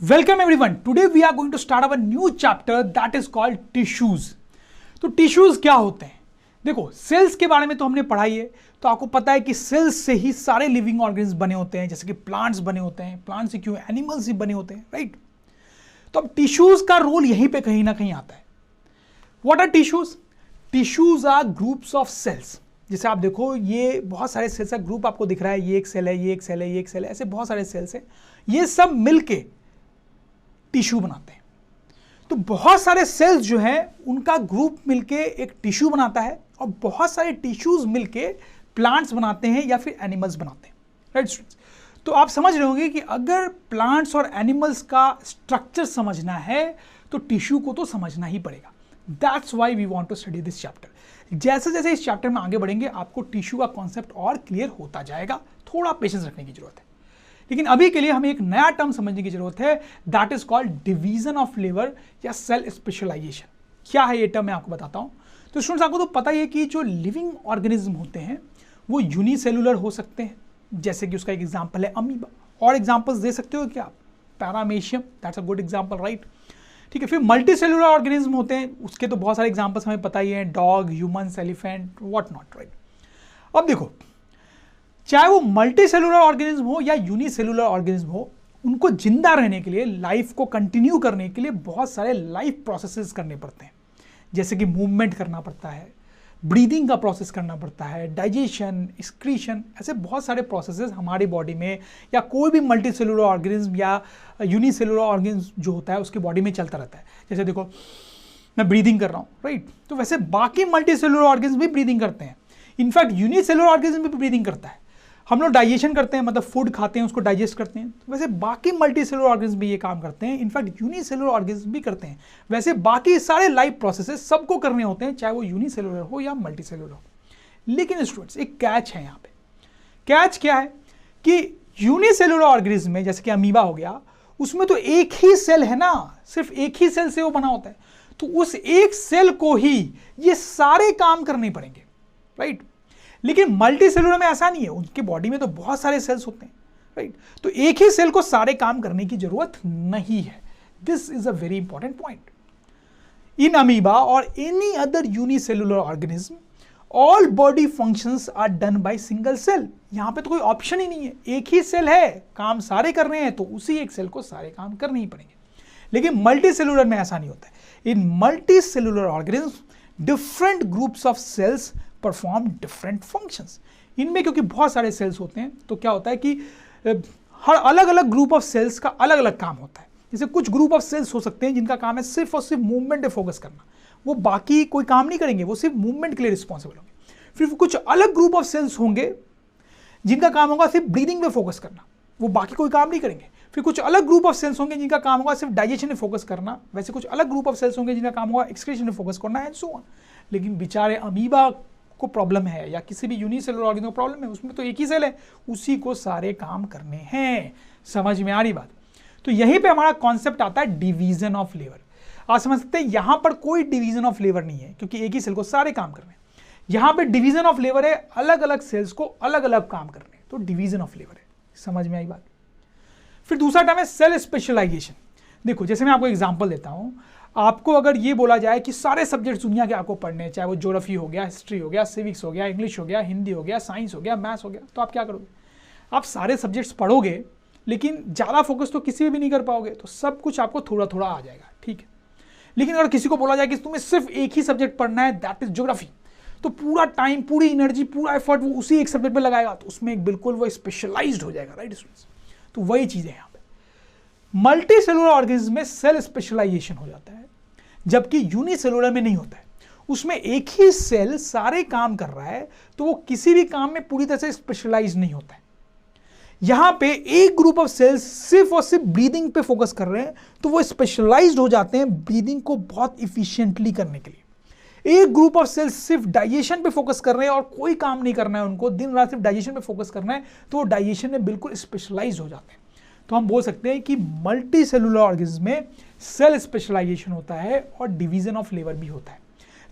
Welcome everyone. Today we are going to start our new chapter that is called tissues. तो tissues क्या होते हैं? देखो, sales के बारे में तो हमने पढ़ाई है, तो आपको पता है कि सेल्स से ही सारे लिविंग ऑर्गेन्स बने होते हैं, जैसे कि प्लांट्स बने होते हैं, प्लांट्स से क्यों एनिमल्स ही बने होते हैं, राइट? तो अब टिश्यूज का रोल यहीं पे कहीं ना कहीं आता है. What are tissues? Tissues are groups of cells. जैसे आप देखो, ये बहुत सारे सेल्स का ग्रुप आपको दिख रहा है, ये एक सेल है, ये एक सेल है, ये एक सेल है, ऐसे बहुत सारे सेल्स हैं. ये सब मिलके टिश्यू बनाते हैं. तो बहुत सारे सेल्स जो हैं उनका ग्रुप मिलके एक टिश्यू बनाता है, और बहुत सारे टिश्यूज मिलके प्लांट्स बनाते हैं या फिर एनिमल्स बनाते हैं, राइट स्टूडेंट्स? तो आप समझ रहे होंगे कि अगर प्लांट्स और एनिमल्स का स्ट्रक्चर समझना है तो टिश्यू को तो समझना ही पड़ेगा. That's why we want to study this chapter. जैसे जैसे इस चैप्टर में आगे बढ़ेंगे आपको टिश्यू का कॉन्सेप्ट और क्लियर होता जाएगा. थोड़ा पेशेंस रखने की जरूरत है. लेकिन अभी के लिए हमें एक नया टर्म समझने की जरूरत है, that is called division of labour या सेल स्पेशलाइजेशन. क्या है ये टर्म, मैं आपको बताता हूं. तो स्टूडेंट्स, आपको तो पता ही है कि जो लिविंग ऑर्गेनिज्म होते हैं वो यूनिसेलुलर हो सकते हैं, जैसे कि उसका एक एग्जांपल है अमीबा. और एग्जांपल्स दे सकते हो क्या आप? Paramecium, that's a good example, right? ठीक है. फिर मल्टी सेलुलर ऑर्गेनिज्म होते हैं, उसके तो बहुत सारे एग्जांपल्स हमें पता ही हैं, dog, humans, elephant, what not, right? अब देखो, चाहे वो मल्टी सेलुलर ऑर्गेनिज्म हो या यूनिसेलुलर ऑर्गेनिज्म हो, उनको जिंदा रहने के लिए, लाइफ को कंटिन्यू करने के लिए बहुत सारे लाइफ प्रोसेसेस करने पड़ते हैं. जैसे कि मूवमेंट करना पड़ता है, ब्रीदिंग का प्रोसेस करना पड़ता है, डाइजेशन, एक्सक्रीशन, ऐसे बहुत सारे प्रोसेसेस हमारी बॉडी में या कोई भी मल्टी सेलुलर ऑर्गेनिज्म या यूनिसेलुलर ऑर्गेनिज्म जो होता है उसकी बॉडी में चलता रहता है. जैसे देखो, मैं ब्रीदिंग कर रहा हूँ, राइट? तो वैसे बाकी मल्टी सेलुलर ऑर्गेनिज्म भी ब्रीदिंग करते हैं. इनफैक्ट यूनिसेलुलर ऑर्गेनिज्म भी ब्रीदिंग करता है. हम लोग डाइजेशन करते हैं, मतलब फूड खाते हैं, उसको डाइजेस्ट करते हैं. तो वैसे बाकी मल्टी सेलुलर ऑर्गेनिज्म भी ये काम करते हैं. इनफैक्ट यूनिसेलुलर ऑर्गेनिज्म भी करते हैं. वैसे बाकी सारे लाइफ प्रोसेसेस सबको करने होते हैं, चाहे वो यूनिसेलुलर हो या मल्टी सेलुलर हो. लेकिन स्टूडेंट्स, एक कैच है यहाँ पे. कैच क्या है कि यूनिसेलुलर ऑर्गेनिज्म में, जैसे कि अमीबा हो गया, उसमें तो एक ही सेल है ना, सिर्फ एक ही सेल से वो बना होता है. तो उस एक सेल को ही ये सारे काम करने पड़ेंगे, राइट? लेकिन मल्टी सेलुलर में ऐसा नहीं है, उनके बॉडी में तो बहुत सारे सेल्स होते हैं, राइट? तो एक ही सेल को सारे काम करने की जरूरत नहीं है. This is a very important point. In amoeba और any other unicellular organism all body functions are done by single cell. यहां पे तो कोई ऑप्शन ही नहीं है, एक ही सेल है, काम सारे कर रहे हैं, तो उसी एक सेल को सारे काम करने ही पड़ेंगे. लेकिन मल्टी सेलुलर में ऐसा नहीं होता है. In multicellular organism different groups of cells perform different functions. इनमें क्योंकि बहुत सारे सेल्स होते हैं, तो क्या होता है कि हर अलग अलग ग्रुप ऑफ सेल्स का अलग अलग काम होता है. जैसे कुछ ग्रुप ऑफ सेल्स हो सकते हैं जिनका काम है सिर्फ और सिर्फ मूवमेंट पे फोकस करना, वो बाकी कोई काम नहीं करेंगे, वो सिर्फ मूवमेंट के लिए रिस्पॉन्सिबल होंगे. फिर कुछ अलग ग्रुप ऑफ सेल्स होंगे जिनका काम होगा सिर्फ ब्रीदिंग पे फोकस करना, वो बाकी कोई काम नहीं करेंगे. फिर कुछ अलग ग्रुप ऑफ सेल्स होंगे जिनका काम होगा सिर्फ डाइजेशन पे फोकस करना. वैसे कुछ अलग ग्रुप ऑफ सेल्स होंगे जिनका काम होगा एक्सक्रीशन पे फोकस करना, एंड सो ऑन. लेकिन बेचारे अमीबा को प्रॉब्लम है या किसी भी यूनिसेलुलर ऑर्गेनिज्म को प्रॉब्लम है, उसमें तो एक ही सेल है, उसी को सारे काम करने हैं. समझ में आ रही बात? तो यहीं पे हमारा कॉन्सेप्ट आता है डिवीजन ऑफ लेबर. आप समझ सकते हैं यहां पर कोई डिवीजन ऑफ लेबर नहीं है, क्योंकि एक ही सेल को सारे काम करने हैं. यहां पे डिवीजन ऑफ लेबर है, अलग अलग सेल्स को अलग अलग काम करने हैं, तो डिवीजन ऑफ लेबर है. समझ में आई बात? फिर दूसरा टर्म है सेल स्पेशलाइजेशन. देखो, जैसे मैं आपको एग्जांपल देता हूं, आपको अगर ये बोला जाए कि सारे सब्जेक्ट्स दुनिया के आपको पढ़ने हैं, चाहे वो ज्योग्राफी हो गया, हिस्ट्री हो गया, सिविक्स हो गया, इंग्लिश हो गया, हिंदी हो गया, साइंस हो गया, मैथ्स हो गया, तो आप क्या करोगे? आप सारे सब्जेक्ट्स पढ़ोगे, लेकिन ज़्यादा फोकस तो किसी भी नहीं कर पाओगे, तो सब कुछ आपको थोड़ा थोड़ा आ जाएगा, ठीक है? लेकिन अगर किसी को बोला जाए कि तुम्हें सिर्फ एक ही सब्जेक्ट पढ़ना है, दैट इज ज्योग्राफी, तो पूरा टाइम, पूरी एनर्जी, पूरा एफर्ट वो उसी एक सब्जेक्ट पर लगाएगा, तो उसमें बिल्कुल वो स्पेशलाइज्ड हो जाएगा, राइट स्टूडेंट्स? तो वही चीज़ है यहाँ पे. मल्टी सेलुलर ऑर्गेनिज्म में सेल स्पेशलाइजेशन हो जाता है, जबकि यूनिसेलुलर में नहीं होता है. उसमें एक ही सेल सारे काम कर रहा है, तो वो किसी भी काम में पूरी तरह से स्पेशलाइज नहीं होता है. यहां पे एक ग्रुप ऑफ सेल्स सिर्फ और सिर्फ ब्रीदिंग पे फोकस कर रहे हैं, तो वो स्पेशलाइज्ड हो जाते हैं ब्रीदिंग को बहुत इफिशिएंटली करने के लिए. एक ग्रुप ऑफ सेल्स सिर्फ डाइजेशन पे फोकस कर रहे हैं और कोई काम नहीं करना है उनको, दिन रात सिर्फ डाइजेशन पे फोकस करना है, तो वो डाइजेशन में बिल्कुल स्पेशलाइज हो जाते हैं. तो हम बोल सकते हैं कि मल्टी सेलुलर ऑर्गेनिज्म में सेल स्पेशलाइजेशन होता है और डिवीजन ऑफ लेबर भी होता है,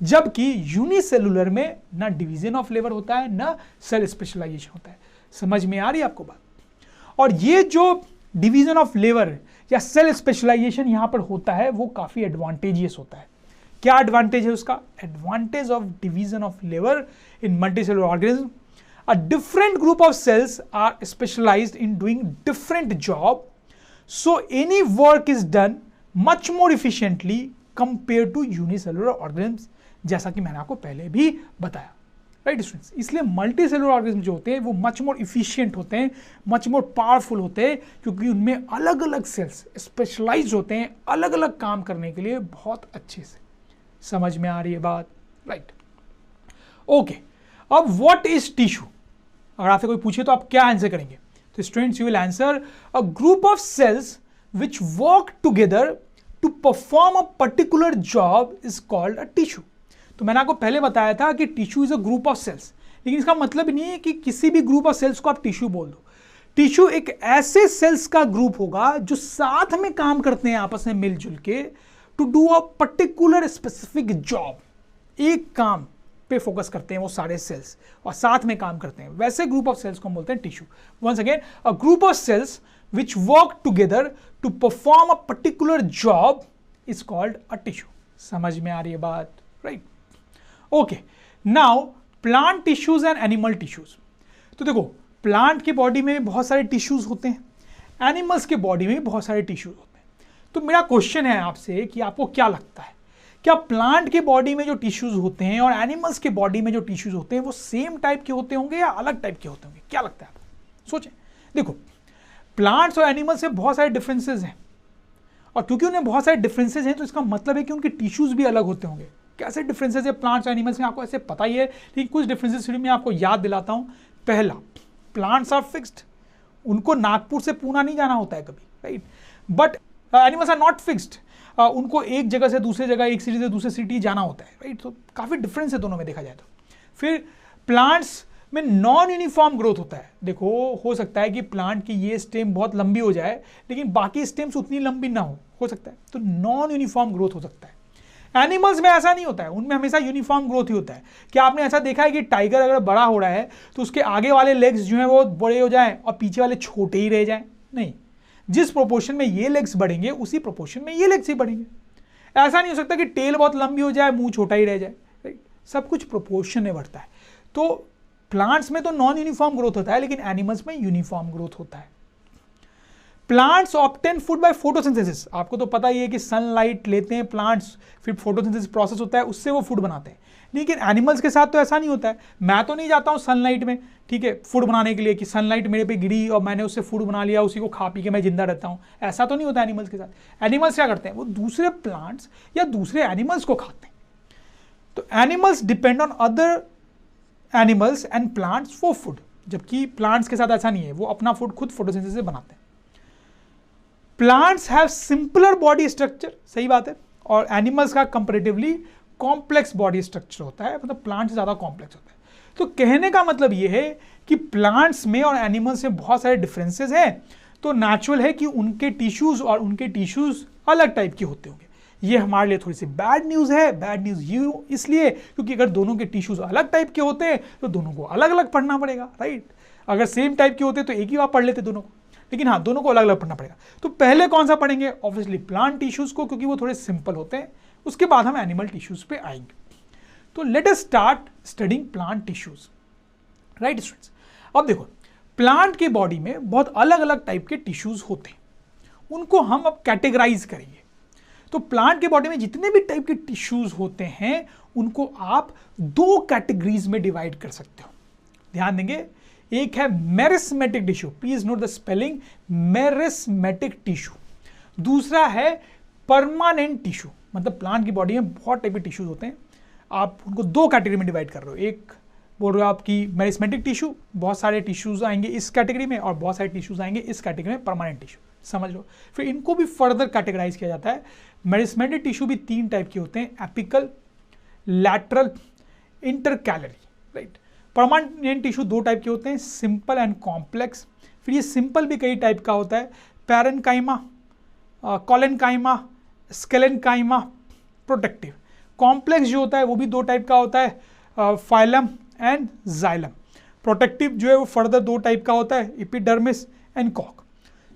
जबकि यूनिसेलुलर में ना डिवीजन ऑफ लेबर होता है ना सेल स्पेशलाइजेशन होता है. समझ में आ रही है आपको बात? और ये जो डिवीजन ऑफ लेबर या सेल स्पेशलाइजेशन यहां पर होता है वो काफी एडवांटेजियस होता है। क्या एडवांटेज है उसका? Advantage of division of labour in multicellular organism, a different group of cells are specialised in doing different job, so any work is done much more efficiently compare to unicellular organism, जैसा कि मैंने आपको पहले भी बताया, right students. इसलिए multicellular organism जो होते हैं वो मच मोर इफिशिएंट होते हैं, मच मोर पावरफुल होते हैं, क्योंकि उनमें अलग अलग सेल्स स्पेशलाइज होते हैं अलग अलग काम करने के लिए बहुत अच्छे से। समझ में आ रही है बात? Right, okay. अब व्हाट इज टिश्यू? अगर आपसे कोई पूछे तो आप क्या आंसर करेंगे? तो students you will answer a group of cells which work together to perform a particular job is called a tissue. तो मैंने आपको पहले बताया था कि tissue is a group of cells, लेकिन इसका मतलब नहीं है कि किसी भी ग्रुप ऑफ सेल्स को आप टिश्यू बोल दो। टिश्यू एक ऐसे सेल्स का ग्रुप होगा जो साथ में काम करते हैं आपस में मिलजुल के, to do a particular specific job. एक काम पे फोकस करते हैं वो सारे सेल्स और साथ में काम करते हैं, वैसे ग्रुप ऑफ सेल्स को हम बोलते हैं tissue. Once again, a group of cells which work together to perform a particular job is called a tissue. समझ में आ रही है बात? Right, okay. Now plant tissues and animal tissues. तो देखो, प्लांट के बॉडी में बहुत सारे टिश्यूज होते हैं, एनिमल्स के बॉडी में बहुत सारे टिश्यूज होते हैं। तो मेरा क्वेश्चन है आपसे कि आपको क्या लगता है, क्या प्लांट के बॉडी में जो टिश्यूज होते हैं और एनिमल्स के बॉडी में जो टिश्यूज होते हैं वो सेम टाइप के होते होंगे या अलग टाइप के होते होंगे? क्या लगता है आपको? सोचें। देखो, प्लांट्स और एनिमल्स में बहुत सारे डिफरेंसेस हैं, और क्योंकि उन्हें बहुत सारे डिफरेंसेस हैं तो इसका मतलब है कि उनके टिश्यूज भी अलग होते होंगे। कैसे डिफरेंसेस है प्लांट्स और एनिमल्स में, आपको ऐसे पता ही है, लेकिन कुछ डिफरेंसेस मैं आपको याद दिलाता हूं। पहला, प्लांट्स आर फिक्स्ड, उनको नागपुर से पूना नहीं जाना होता है कभी, right? But animals are not fixed, उनको एक जगह से दूसरी जगह, एक सिटी से दूसरी सिटी जाना होता है, राइट? तो काफ़ी डिफरेंस है दोनों में देखा जाए तो। फिर प्लांट्स में नॉन यूनिफॉर्म ग्रोथ होता है। देखो, हो सकता है कि प्लांट की ये स्टेम बहुत लंबी हो जाए लेकिन बाकी स्टेम्स उतनी लंबी ना हो सकता है, तो नॉन यूनिफॉर्म ग्रोथ हो सकता है। एनिमल्स में ऐसा नहीं होता है, उनमें हमेशा यूनिफॉर्म ग्रोथ ही होता है। क्या आपने ऐसा देखा है कि टाइगर अगर बड़ा हो रहा है तो उसके आगे वाले लेग्स जो हैं वो बड़े हो जाएं और पीछे वाले छोटे ही रह जाएं? नहीं, जिस प्रोपोर्शन में ये लेग्स बढ़ेंगे उसी प्रोपोर्शन में ये लेग्स ही बढ़ेंगे। ऐसा नहीं हो सकता कि टेल बहुत लंबी हो जाए मुंह छोटा ही रह जाए, राइट? सब कुछ प्रोपोर्शन में बढ़ता है। तो प्लांट्स में तो नॉन यूनिफॉर्म ग्रोथ होता है, लेकिन एनिमल्स में यूनिफॉर्म ग्रोथ होता है। Plants obtain food by photosynthesis. आपको तो पता ही है कि सनलाइट लेते हैं प्लांट्स, फिर फोटोसिंथेसिस प्रोसेस होता है, उससे वो फूड बनाते हैं। लेकिन एनिमल्स के साथ तो ऐसा नहीं होता है। मैं तो नहीं जाता हूँ सनलाइट में, ठीक है, फूड बनाने के लिए, कि सनलाइट मेरे पे गिरी और मैंने उससे फूड बना लिया, उसी को खा पी के मैं जिंदा रहता हूँ। ऐसा तो नहीं होता एनिमल्स के साथ। एनिमल्स क्या करते हैं, वो दूसरे प्लांट्स या दूसरे एनिमल्स को खाते हैं। तो animals depend on other animals and plants for food, जबकि प्लांट्स के साथ ऐसा नहीं है, वो अपना फूड खुद फोटोसिंथेसिस से बनाते हैं। Plants have simpler body structure, सही बात है, और एनिमल्स का कंपैरेटिवली कॉम्प्लेक्स बॉडी स्ट्रक्चर होता है, मतलब प्लांट्स ज़्यादा कॉम्प्लेक्स होता है। तो कहने का मतलब ये है कि प्लांट्स में और एनिमल्स में बहुत सारे डिफरेंसेस हैं, तो नेचुरल है कि उनके टिश्यूज और उनके टिश्यूज अलग टाइप के होते होंगे। ये हमारे लिए थोड़ी सी बैड न्यूज़ है। बैड न्यूज़ ये इसलिए क्योंकि अगर दोनों के टिश्यूज अलग टाइप के होते हैं तो दोनों को अलग अलग पढ़ना पड़ेगा, राइट? अगर सेम टाइप के होते तो एक ही बार पढ़ लेते दोनों को, लेकिन हाँ, दोनों को अलग अलग पढ़ना पड़ेगा। तो पहले कौन सा पढ़ेंगे? ऑब्वियसली प्लांट टिश्यूज को, क्योंकि वो थोड़े सिंपल होते हैं। उसके बाद हम एनिमल टिश्यूज पे आएंगे। तो let us start studying plant tissues, right students? अब देखो, प्लांट की बॉडी में बहुत अलग अलग टाइप के टिश्यूज होते हैं, उनको हम अब कैटेगराइज करेंगे। तो प्लांट के बॉडी में जितने भी टाइप के टिश्यूज होते हैं उनको आप दो कैटेगरीज में डिवाइड कर सकते हो। ध्यान देंगे, एक है meristematic tissue, please note the spelling, meristematic tissue. दूसरा है परमानेंट टिश्यू, मतलब प्लांट की बॉडी में बहुत टाइप के टिश्यूज होते हैं, आप उनको दो कैटेगरी में डिवाइड कर रहे हो। एक बोल रहे हो आपकी मेरिस्मेटिक टिश्यू, बहुत सारे टिश्यूज आएंगे इस कैटेगरी में, और बहुत सारे टिश्यूज आएंगे इस कैटेगरी में परमानेंट टिश्यू, समझ लो। फिर इनको भी फर्दर कैटेगराइज किया जाता है। मेरिस्मेटिक टिश्यू भी तीन टाइप के होते हैं, apical, lateral, intercalary, right? Permanent tissue दो टाइप के होते हैं, सिंपल एंड कॉम्प्लेक्स। फिर ये सिंपल भी कई टाइप का होता है, पैरेन्काइमा, कोलेन्काइमा, स्केलेन्काइमा, प्रोटेक्टिव। कॉम्प्लेक्स जो होता है वो भी दो टाइप का होता है, फाइलम एंड जाइलम। प्रोटेक्टिव जो है वो फर्दर दो टाइप का होता है, एपिडर्मिस एंड कॉक।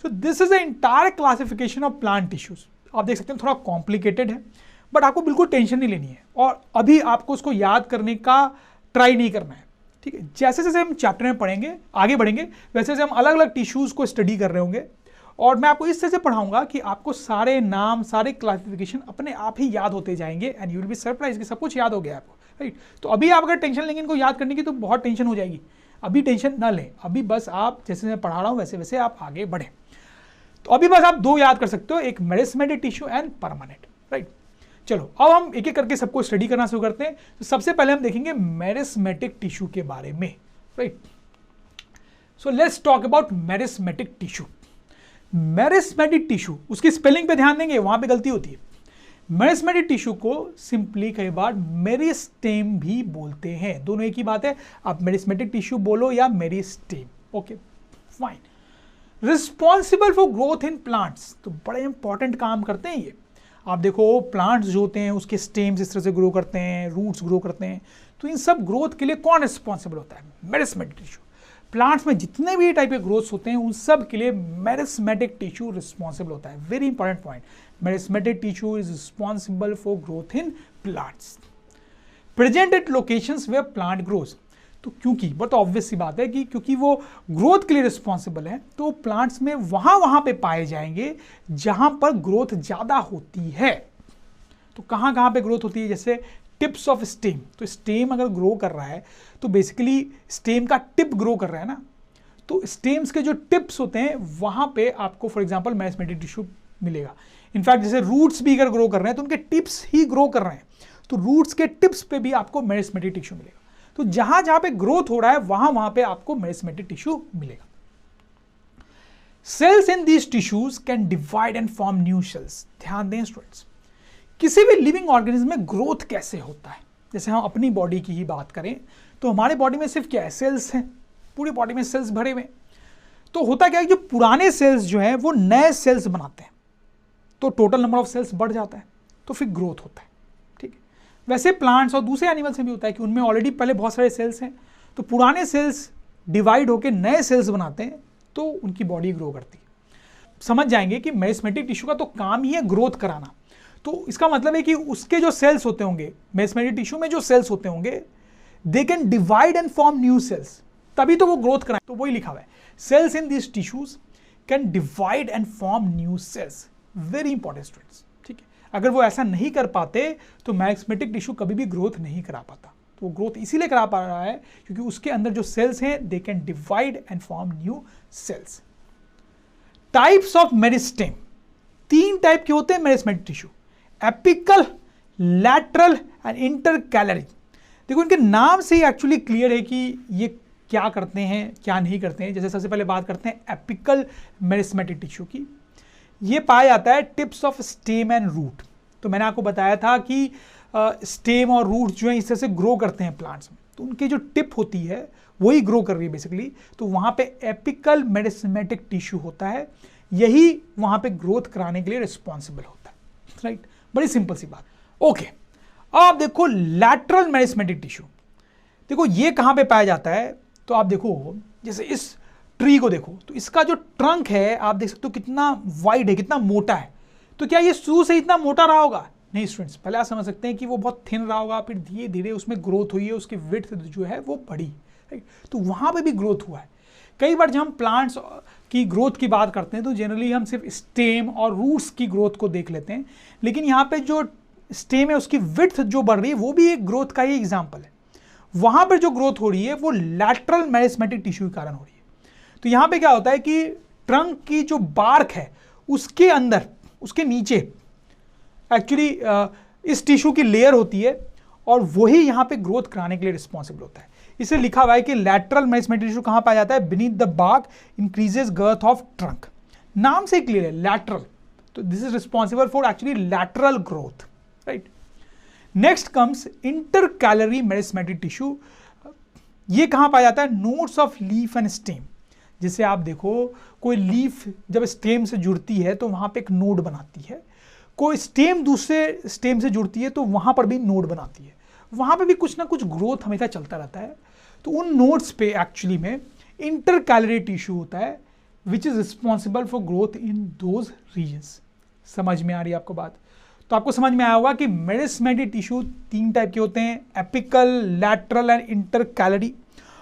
So this is the entire classification of plant tissues. आप देख सकते हैं थोड़ा कॉम्प्लिकेटेड है, बट आपको बिल्कुल टेंशन नहीं लेनी है और अभी आपको उसको याद करने का ट्राई नहीं करना है, ठीक है। जैसे जैसे हम चैप्टर में पढ़ेंगे, आगे बढ़ेंगे, वैसे वैसे हम अलग अलग टिश्यूज को स्टडी कर रहे होंगे और मैं आपको इस तरह से पढ़ाऊंगा कि आपको सारे नाम, सारे क्लासिफिकेशन अपने आप ही याद होते जाएंगे and you will be surprise कि सब कुछ याद हो गया आपको, राइट। तो अभी आप अगर टेंशन लेंगे इनको याद करने की तो बहुत टेंशन हो जाएगी। अभी टेंशन ना लें, अभी बस आप जैसे मैं पढ़ा रहा हूँ वैसे वैसे आप आगे बढ़ें। तो अभी बस आप दो याद कर सकते हो, एक meristematic tissue and permanent, right. चलो अब हम एक एक करके सबको स्टडी करना शुरू करते हैं। तो सबसे पहले हम देखेंगे मेरिस्मेटिक टिश्यू के बारे में, right. So let's talk about meristematic tissue. Meristematic tissue, उसकी स्पेलिंग पे ध्यान देंगे, वहां पे गलती होती है। मेरिस्मेटिक टिश्यू को सिंपली कई बार मेरिस्टेम भी बोलते हैं, दोनों एक ही बात है। आप मेरिस्मेटिक टिश्यू बोलो या meristem, okay fine. Responsible for growth in plants, तो बड़े इंपॉर्टेंट काम करते हैं ये। आप देखो प्लांट्स जो होते हैं उसके स्टेम्स इस तरह से ग्रो करते हैं, रूट्स ग्रो करते हैं, तो इन सब ग्रोथ के लिए कौन रिस्पॉन्सिबल होता है? Meristematic tissue. प्लांट्स में जितने भी टाइप के ग्रोथ्स होते हैं उन सब के लिए मेरिस्मेटिक टिश्यू रिस्पॉन्सिबल होता है। Very important point, meristematic tissue is responsible for growth in plants. Present at locations where plant grows, तो क्योंकि बहुत ऑब्वियस सी बात है कि क्योंकि वो ग्रोथ के लिए रिस्पॉन्सिबल है तो प्लांट्स में वहां पे पाए जाएंगे जहां पर ग्रोथ ज्यादा होती है। तो कहां पे ग्रोथ होती है? जैसे टिप्स ऑफ स्टेम, तो स्टेम अगर ग्रो कर रहा है तो बेसिकली स्टेम का टिप ग्रो कर रहा है ना, तो स्टेम्स के जो टिप्स होते हैं वहां पे आपको फॉर एग्जांपल मेरिस्मेटिक टिश्यू मिलेगा। इनफैक्ट जैसे रूट्स भी अगर ग्रो कर रहे हैं तो उनके टिप्स ही ग्रो कर रहे हैं, तो रूट्स के टिप्स पे भी आपको मेरिस्मेटिक टिश्यू मिलेगा। तो जहां जहां पे ग्रोथ हो रहा है वहां पे आपको मेरिस्मेटिक टिश्यू मिलेगा। Cells in these tissues can divide and form new cells. ध्यान दें स्टूडेंट्स, किसी भी लिविंग ऑर्गेनिज्म में ग्रोथ कैसे होता है? जैसे हम अपनी बॉडी की ही बात करें तो हमारे बॉडी में सिर्फ क्या है? सेल्स हैं, पूरी बॉडी में सेल्स भरे हुए। तो होता क्या है, जो पुराने सेल्स जो हैं वो नए सेल्स बनाते हैं, तो टोटल नंबर ऑफ सेल्स बढ़ जाता है, तो फिर ग्रोथ होता है, ठीक है। वैसे प्लांट्स और दूसरे एनिमल्स में भी होता है कि उनमें ऑलरेडी पहले बहुत सारे सेल्स हैं, तो पुराने सेल्स डिवाइड होकर नए सेल्स बनाते हैं तो उनकी बॉडी ग्रो करती है। समझ जाएंगे कि मेरिस्मेटिक टिश्यू का तो काम ही है ग्रोथ कराना। तो इसका मतलब है कि उसके जो सेल्स होते होंगे, मेरिस्मेटिक टिश्यू में जो सेल्स होते होंगे, they can divide and form new sales, तभी तो वो ग्रोथ कराएं। तो वही लिखा हुआ है, cells in this tissues can divide and form new cells. Very important students, ठीक है। अगर वो ऐसा नहीं कर पाते तो मेरिस्मेटिक टिश्यू कभी भी ग्रोथ नहीं करा पाता। तो वो ग्रोथ इसीलिए करा पा रहा है क्योंकि उसके अंदर जो सेल्स हैं they can divide and form new sales. Types of meristem, तीन टाइप के होते हैं meristematic tissue, apical, lateral and intercalary. देखो इनके नाम से ही एक्चुअली क्लियर है कि ये क्या करते हैं क्या नहीं करते हैं। जैसे सबसे पहले बात करते हैं एपिकल मेरिस्मेटिक टिश्यू की। ये पाया जाता है tips of stem and root. तो मैंने आपको बताया था कि स्टेम और रूट जो है इस तरह से ग्रो करते हैं प्लांट्स में, तो उनकी जो टिप होती है वही ग्रो कर रही है बेसिकली, तो वहाँ पे एपिकल मेरिस्मेटिक टिश्यू होता है, यही वहाँ पे ग्रोथ कराने के लिए रिस्पॉन्सिबल होता है, राइट। बड़ी सिंपल सी बात। ओके, अब देखो लैटरल मेरिस्मेटिक टिश्यू। देखो ये कहाँ पे पाया जाता है, तो आप देखो जैसे इस ट्री को देखो, तो इसका जो ट्रंक है आप देख सकते हो कितना वाइड है, कितना मोटा है। तो क्या ये शुरू से इतना मोटा रहा होगा? नहीं स्टूडेंट्स, पहले आप समझ सकते हैं कि वो बहुत थिन रहा होगा, फिर धीरे धीरे उसमें ग्रोथ हुई है, उसकी विड्थ जो है वो बढ़ी, राइट। तो वहाँ पे भी ग्रोथ हुआ है। कई बार जब हम प्लांट्स की ग्रोथ की बात करते हैं तो जनरली हम सिर्फ स्टेम और रूट्स की ग्रोथ को देख लेते हैं, लेकिन यहाँ पे जो स्टेम है उसकी विड्थ जो बढ़ रही है वो भी एक ग्रोथ का ही एग्जाम्पल है। वहाँ पर जो ग्रोथ हो रही है वो लैटरल मेरिस्मेटिक टिश्यू के कारण हो रही है। तो यहाँ पे क्या होता है कि ट्रंक की जो बार्क है उसके अंदर, उसके नीचे एक्चुअली इस टिश्यू की लेयर होती है और वही यहाँ पे ग्रोथ कराने के लिए रिस्पॉन्सिबल होता है। इसे लिखा हुआ है कि लैटरल मेरिस्मेटिक टिश्यू कहाँ पाया जाता है? Beneath the bark increases girth of trunk. नाम से क्लियर है, लैटरल, तो this is responsible for actually lateral growth, right. Next comes intercalary meristematic tissue. ये कहाँ पाया जाता है? Nodes of leaf and stem. जैसे आप देखो कोई लीफ जब स्टेम से जुड़ती है तो वहाँ पे एक नोड बनाती है, कोई स्टेम दूसरे स्टेम से जुड़ती है तो वहाँ पर भी नोड बनाती है, वहाँ पे भी कुछ ना कुछ ग्रोथ हमेशा चलता रहता है। तो उन नोड्स पे एक्चुअली में इंटरकैलरी टिश्यू होता है, which is responsible for growth in those regions. समझ में आ रही है आपको बात? तो आपको समझ में आया होगा कि मेरिस्टेमेटिक टिश्यू 3 टाइप के होते हैं, एपिकल, लैटरल एंड इंटरकैलरी,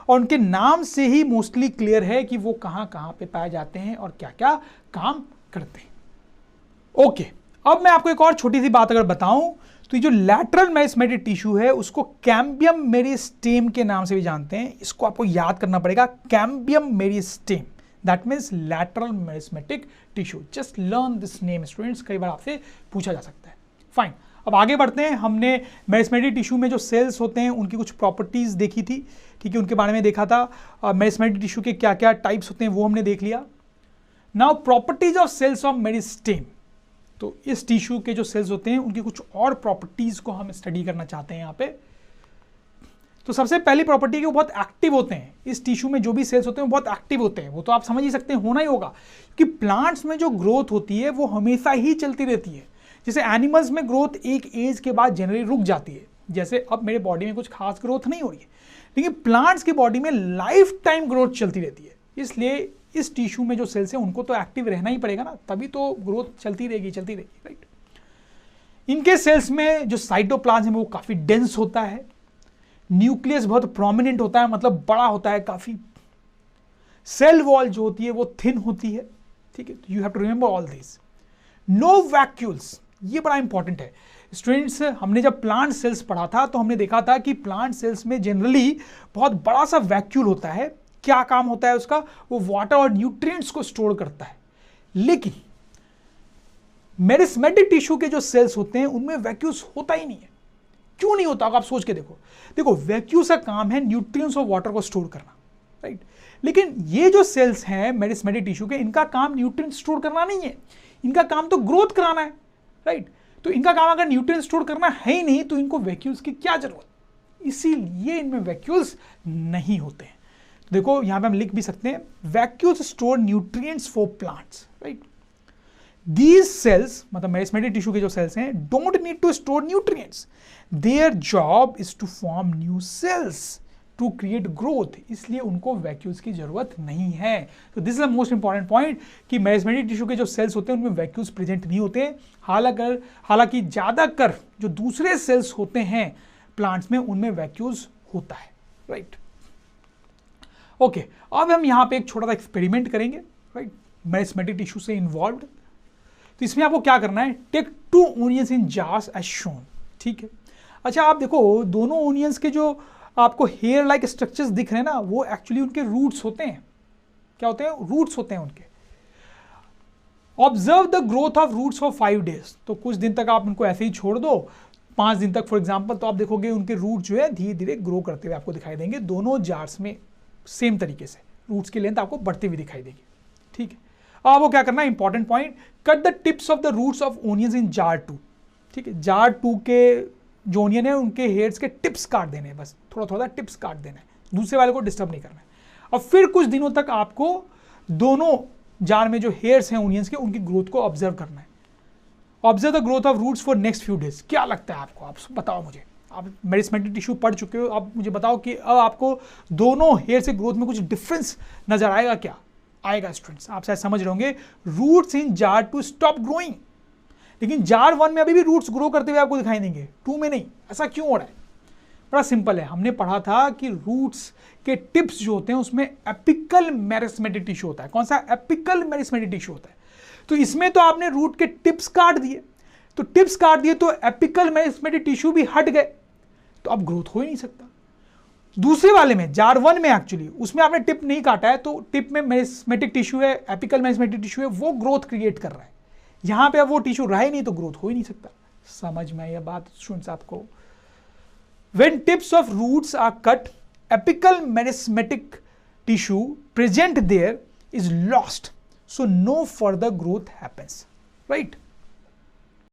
और उनके नाम से ही मोस्टली क्लियर है कि वो कहां कहां पे पाए जाते हैं और क्या क्या काम करते हैं। ओके, अब मैं आपको एक और छोटी सी बात अगर बताऊं तो ये जो लैटरल मेरिस्टेमेटिक टिश्यू है उसको कैम्बियम मेरिस्टेम के नाम से भी जानते हैं। इसको आपको याद करना पड़ेगा, cambium meristem, that means lateral meristematic tissue. Just learn this name students, कई बार आपसे पूछा जा सकता है। फाइन, अब आगे बढ़ते हैं। हमने मेरिस्टेमेटिक टिश्यू में जो सेल्स होते हैं उनकी कुछ प्रॉपर्टीज देखी थी, ठीक है, उनके बारे में देखा था। मेरिस्टेमेटिक टिश्यू के क्या क्या टाइप्स होते हैं वो हमने देख लिया। Now properties of cells of meristem, तो इस टिश्यू के जो सेल्स होते हैं उनकी कुछ और प्रॉपर्टीज को हम स्टडी करना चाहते हैं यहाँ पे। तो सबसे पहली प्रॉपर्टी कि वो बहुत एक्टिव होते हैं। इस टिश्यू में जो भी सेल्स होते हैं वो बहुत एक्टिव होते हैं, वो तो आप समझ ही सकते हैं, होना ही होगा, कि प्लांट्स में जो ग्रोथ होती है वो हमेशा ही चलती रहती है। जैसे एनिमल्स में ग्रोथ एक एज के बाद जनरली रुक जाती है, जैसे अब मेरे बॉडी में कुछ खास ग्रोथ नहीं हो रही है, लेकिन प्लांट्स की बॉडी में लाइफ टाइम ग्रोथ चलती रहती है। इसलिए इस टिश्यू में जो सेल्स हैं उनको तो एक्टिव रहना ही पड़ेगा ना, तभी तो ग्रोथ चलती रहेगी राइट। इनके सेल्स में जो साइटोप्लाज्म है वो काफी डेंस होता है, न्यूक्लियस बहुत प्रोमिनेंट होता है, मतलब बड़ा होता है काफी, सेल वॉल जो होती है वो थिन होती है, ठीक है। You have to remember all this. No vacuoles, ये बड़ा इंपॉर्टेंट है स्टूडेंट्स। हमने जब प्लांट सेल्स पढ़ा था तो हमने देखा था कि प्लांट सेल्स में जनरली बहुत बड़ा सा वैक्यूल होता है। क्या काम होता है उसका? वो वाटर और न्यूट्रिएंट्स को स्टोर करता है। लेकिन मेरिस्टेमेटिक टिश्यू के जो सेल्स होते हैं उनमें वैक्यूल्स होता ही नहीं है। क्यों नहीं होता? आप सोच के देखो वैक्यूल्स का काम है न्यूट्रिएंट्स और वाटर को स्टोर करना, राइट। लेकिन ये जो सेल्स हैं मेरिस्टेमेटिक टिश्यू के, इनका काम न्यूट्रिएंट्स स्टोर करना नहीं है, इनका काम तो ग्रोथ कराना है, राइट। तो इनका काम अगर न्यूट्रिएंट्स स्टोर करना है ही नहीं तो इनको वैक्यूल्स की क्या जरूरत? इसीलिए इनमें वैक्यूल्स नहीं होते हैं। तो देखो यहां पे हम लिख भी सकते हैं, vacuoles store nutrients for plants, right. These cells, मतलब मेरिस्टेमेटिक टिश्यू के जो सेल्स हैं, don't need to store nutrients, their job is to form new cells to create growth, इसलिए उनको वैक्यूल्स की जरूरत नहीं है। तो this is the most important point कि मेरिस्टेमेटिक टिश्यू के जो सेल्स होते हैं उनमें वैक्यूल्स प्रेजेंट नहीं होते। हालांकि ज्यादातर जो दूसरे सेल्स होते हैं प्लांट्स में उनमें वैक्यूल्स होता है, राइट। ओके, अब हम यहां पे एक छोटा सा एक्सपेरिमेंट करेंगे, राइट, मेरिस्टेमेटिक टिश्यू से इन्वॉल्व्ड। तो इसमें आपको क्या करना है, टेक 2 ओनियंस इन जार्स एज शोन, ठीक है। अच्छा, आप देखो दोनों ओनियंस के जो आपको हेयर लाइक स्ट्रक्चर्स दिख रहे हैं ना, वो एक्चुअली उनके रूट्स होते हैं। क्या होते हैं? रूट्स होते हैं उनके। Observe the growth of roots for 5 days, तो कुछ दिन तक आप उनको ऐसे ही छोड़ दो, 5 दिन तक फॉर एग्जाम्पल, तो आप देखोगे उनके रूट जो है धीरे धीरे ग्रो करते हुए आपको दिखाई देंगे। दोनों जार्स में सेम तरीके से रूट्स की लेंथ आपको बढ़ती हुई दिखाई देगी, ठीक है। अब आपको क्या करना है, important point, cut the tips of the roots of onions in jar 2, ठीक है। जार 2 के जो ओनियन है उनके हेयर्स के टिप्स काट देने हैं, बस थोड़ा थोड़ा टिप्स काट देना है, दूसरे वाले को डिस्टर्ब नहीं करना है। और फिर कुछ दिनों तक आपको दोनों जार में जो हेयर्स हैं ओनियंस के उनकी ग्रोथ को ऑब्जर्व करना है। Observe the growth of roots for next few days. क्या लगता है आपको? आप बताओ मुझे, आप मेरिस्टेमेटिक टिश्यू पढ़ चुके हो, अब मुझे बताओ कि अब आपको दोनों हेयर से ग्रोथ में कुछ डिफरेंस नजर आएगा? क्या आएगा स्टूडेंट्स? आप शायद समझ रहे होंगे, roots in jar 2 stop growing, लेकिन जार 1 में अभी भी रूट्स ग्रो करते हुए आपको दिखाई देंगे, 2 में नहीं। ऐसा क्यों हो रहा है? बड़ा सिंपल है, हमने पढ़ा था कि रूट्स के टिप्स जो होते हैं उसमें एपिकल मेरिस्टेमेटिक टिश्यू होता है। कौन सा? एपिकल मेरिस्टेमेटिक टिश्यू होता है। तो इसमें तो आपने रूट के टिप्स काट दिए, तो टिप्स काट दिए तो एपिकल मेरिस्टेमेटिक टिश्यू भी हट गए, तो अब ग्रोथ हो ही नहीं सकता। दूसरे वाले में जार 1 में एक्चुअली उसमें आपने टिप नहीं काटा है, तो टिप में मेरिस्टेमेटिक टिश्यू है, एपिकल मेरिस्टेमेटिक टिश्यू है, वो ग्रोथ क्रिएट कर रहा है। यहां पे अब वो टिश्यू रहा ही नहीं तो ग्रोथ हो ही नहीं सकता। समझ में यह बात स्टूडेंट्स आपको? When tips of roots are cut, apical meristematic tissue present there is lost, so no further growth happens, right?